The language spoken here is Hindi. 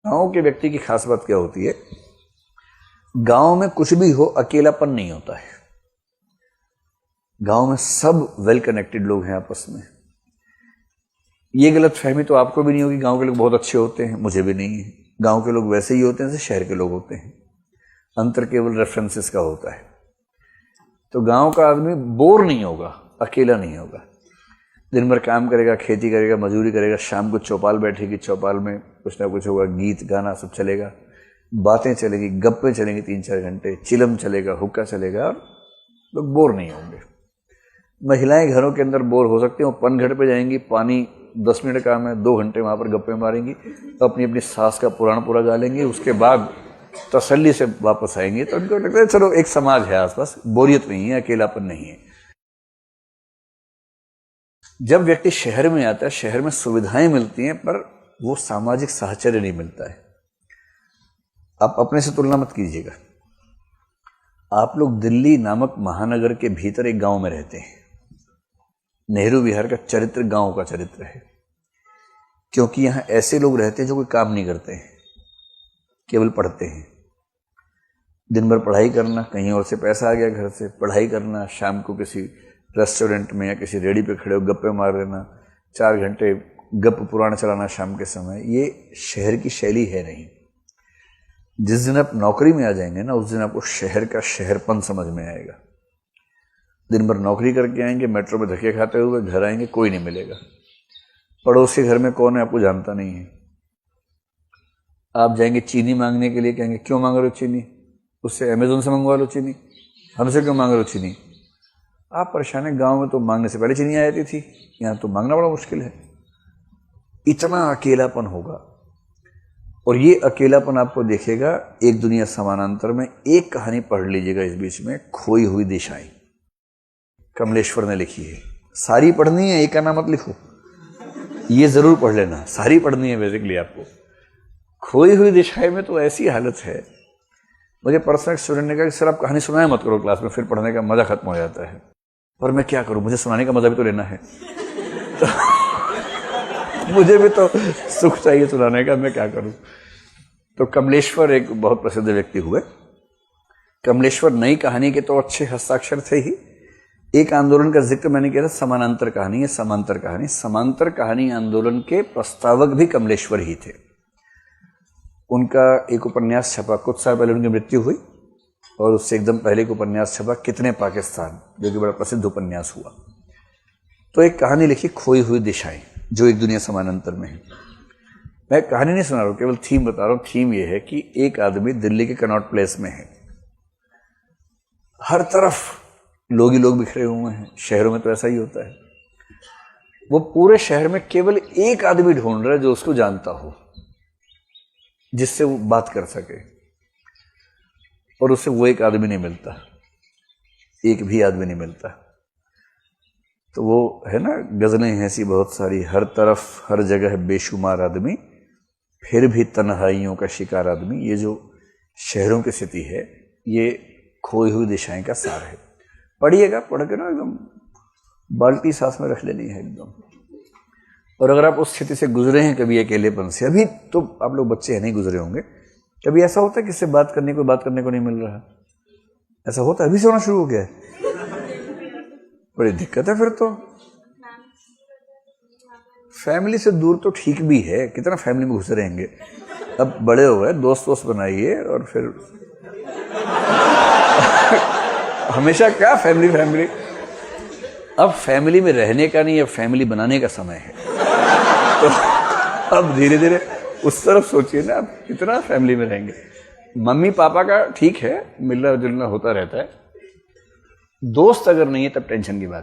गांव के व्यक्ति की खास बात क्या होती है, गांव में कुछ भी हो अकेलापन नहीं होता है। गांव में सब वेल कनेक्टेड लोग हैं आपस में। ये गलत फहमी तो आपको भी नहीं होगी, गांव के लोग बहुत अच्छे होते हैं, मुझे भी नहीं है। गांव के लोग वैसे ही होते हैं जैसे शहर के लोग होते हैं, अंतर केवल रेफरेंसेस का होता है। तो गांव का आदमी बोर नहीं होगा, अकेला नहीं होगा। दिन भर काम करेगा, खेती करेगा, मजदूरी करेगा, शाम को चौपाल बैठेगी, चौपाल में कुछ ना कुछ होगा, गीत गाना सब चलेगा, बातें चलेगी, गप्पे चलेंगी 3-4 घंटे, चिलम चलेगा, हुक्का चलेगा, और लोग बोर नहीं होंगे। महिलाएं घरों के अंदर बोर हो सकती हैं, वो पनघट पे जाएंगी, पानी 10 मिनट काम है, 2 घंटे वहां पर गप्पे मारेंगी, तो अपनी अपनी सास का पुराण पूरा गा लेंगी, उसके बाद तसल्ली से वापस आएंगे। तो उनको लगता है चलो एक समाज है आसपास, बोरियत नहीं है, अकेलापन नहीं है। जब व्यक्ति शहर में आता है, शहर में सुविधाएं मिलती हैं, पर वो सामाजिक साहचर्य नहीं मिलता है। आप अपने से तुलना मत कीजिएगा। आप लोग दिल्ली नामक महानगर के भीतर एक गांव में रहते हैं। नेहरू विहार का चरित्र गांव का चरित्र है, क्योंकि यहां ऐसे लोग रहते हैं जो कोई काम नहीं करते हैं, केवल पढ़ते हैं। दिन भर पढ़ाई करना, कहीं और से पैसा आ गया घर से, पढ़ाई करना, शाम को किसी रेस्टोरेंट में या किसी रेडी पे खड़े हो गप्पे मार लेना, 4 घंटे गप पुराण चलाना शाम के समय। ये शहर की शैली है नहीं। जिस दिन आप नौकरी में आ जाएंगे ना, उस दिन आपको शहर का शहरपन समझ में आएगा। दिन भर नौकरी करके आएंगे, मेट्रो में धक्के खाते हुए घर आएंगे, कोई नहीं मिलेगा। पड़ोस के घर में कौन है आपको जानता नहीं है। आप जाएंगे चीनी मांगने के लिए, कहेंगे क्यों मांग रहे हो चीनी, उससे अमेजोन से मंगवा लो चीनी, हमसे क्यों मांग रहे हो चीनी। आप परेशान है, गांव में तो मांगने से पहले चीनी आ जाती थी, यहां तो मांगना बड़ा मुश्किल है। इतना अकेलापन होगा, और ये अकेलापन आपको देखेगा एक दुनिया समानांतर में। एक कहानी पढ़ लीजिएगा इस बीच में, खोई हुई दिशाएं, कमलेश्वर ने लिखी है। सारी पढ़नी है, एक का नाम मत लिखो, ये जरूर पढ़ लेना, सारी पढ़नी है बेसिकली आपको। खोई हुई दिशाएं में तो ऐसी हालत है, मुझे पर्सनल स्टूडेंट ने कहा कि सर आप कहानी सुनाए मत करो क्लास में, फिर पढ़ने का मजा खत्म हो जाता है। और मैं क्या करूं, मुझे सुनाने का मजा भी तो लेना है। तो मुझे भी तो सुख चाहिए सुनाने का, मैं क्या करूं। तो कमलेश्वर एक बहुत प्रसिद्ध व्यक्ति हुए। कमलेश्वर नई कहानी के तो अच्छे हस्ताक्षर थे ही। एक आंदोलन का जिक्र मैंने किया था, समानांतर कहानी है, समांतर कहानी। समांतर कहानी आंदोलन के प्रस्तावक भी कमलेश्वर ही थे। उनका एक उपन्यास छपा, कुछ साल पहले उनकी मृत्यु हुई, और उससे एकदम पहले एक उपन्यास छपा कितने पाकिस्तान, जो कि बड़ा प्रसिद्ध उपन्यास हुआ। तो एक कहानी लिखी, खोई हुई दिशाएं, जो एक दुनिया समानांतर में है। मैं कहानी नहीं सुना रहा हूं, केवल थीम बता रहा हूं। थीम यह है कि एक आदमी दिल्ली के कनॉट प्लेस में है, हर तरफ लोग ही लोग बिखरे हुए हैं, शहरों में तो ऐसा ही होता है। वो पूरे शहर में केवल एक आदमी ढूंढ रहा है जो उसको जानता हो, जिससे वो बात कर सके, और उससे वो एक आदमी नहीं मिलता, एक भी आदमी नहीं मिलता। तो वो है ना, गजलें हैं ऐसी बहुत सारी, हर तरफ हर जगह है बेशुमार आदमी, फिर भी तन्हाइयों का शिकार आदमी। ये जो शहरों की स्थिति है, ये खोई हुई दिशाएं का सार है। पढ़िएगा, पढ़ के ना एकदम बाल्टी सांस में रख लेनी है एकदम। और अगर आप उस स्थिति से गुजरे हैं कभी अकेलेपन से, अभी तो आप लोग बच्चे हैं नहीं गुजरे होंगे, कभी ऐसा होता है किससे बात करने को नहीं मिल रहा, ऐसा होता है? अभी से होना शुरू हो गया है, बड़ी दिक्कत है फिर तो। फैमिली से दूर तो ठीक भी है, कितना फैमिली में घुसे रहेंगे। अब बड़े हो गए, दोस्त बनाइए, और फिर हमेशा क्या फैमिली। अब फैमिली में रहने का नहीं, अब फैमिली बनाने का समय है। तो अब धीरे धीरे उस तरफ सोचिए ना, अब कितना फैमिली में रहेंगे। मम्मी पापा का ठीक है, मिलना जुलना होता रहता है, दोस्त अगर नहीं है तब टेंशन की बात।